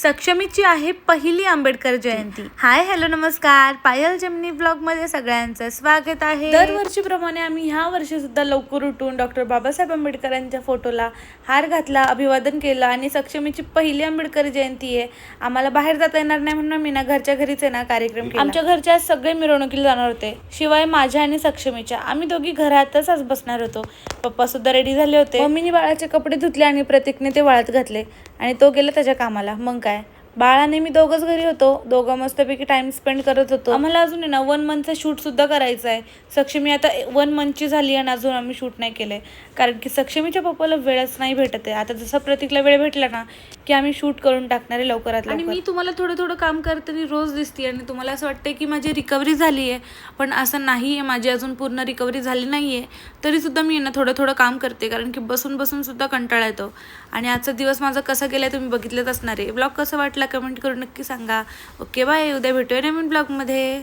सक्षमीची आहे पहिली आंबेडकर जयंती। Hi hello नमस्कार, पायल जमनी ब्लॉग मध्ये सगळ्यांचं स्वागत आहे। दरवर्षीप्रमाणे आम्ही ह्या वर्षी सुद्धा लवकर उठून डॉक्टर बाबासाहेब आंबेडकरांच्या फोटोला हार घातला, अभिवादन केलं आणि सक्षमीची पहिली आंबेडकर जयंती आहे। आम्हाला बाहेर जाता येणार नाही म्हणून मी ना घरच्या घरीच आहे ना कार्यक्रम केला। आमच्या घरच्या सगळे मिरवणुकीला जाणार होते, शिवाय माझ्या आणि सक्षमीच्या। आम्ही दोघी घरातच आज बसणार होतो। पप्पा सुद्धा रेडी झाले होते। मम्मीने बाळाचे कपडे धुतले आणि प्रतीकने ते वाळत घातले आणि तो गेला त्याच्या कामाला। मग काय, बाळाने मी दोघंच घरी होतो, दोघं मस्तपैकी टाइम स्पेंड करत होतो। आम्हाला अजून आहे ना 1 मंथचं शूट सुद्धा करायचं आहे। सक्षमी आता 1 मंथची झाली आणि अजून आम्ही शूट नाही केलंय, कारण की सक्षमीच्या पप्पाला वेळच नाही भेटत आहे। आता जसं प्रतीकला वेळ भेटला ना की आम्ही शूट करून टाकणार आहे लवकरात लवकर। आणि मी तुम्हाला थोडं थोडं काम करताना रोज दिसते आणि तुम्हाला असं वाटतंय की माझी रिकव्हरी झाली आहे, पण असं नाही आहे। माझी अजून पूर्ण रिकव्हरी झाली नाही आहे, तरी सुद्धा मी ना थोडं थोडं काम करते, कारण की बसून बसून सुद्धा कंटाळा येतो। आणि आजचा दिवस माझा कसा गेलाय तुम्ही बघितलंच असणार आहे। ब्लॉग कसा वाटला कमेंट करून नक्की सांगा। ओके बाय, उद्या भेटूया नवीन ब्लॉगमध्ये।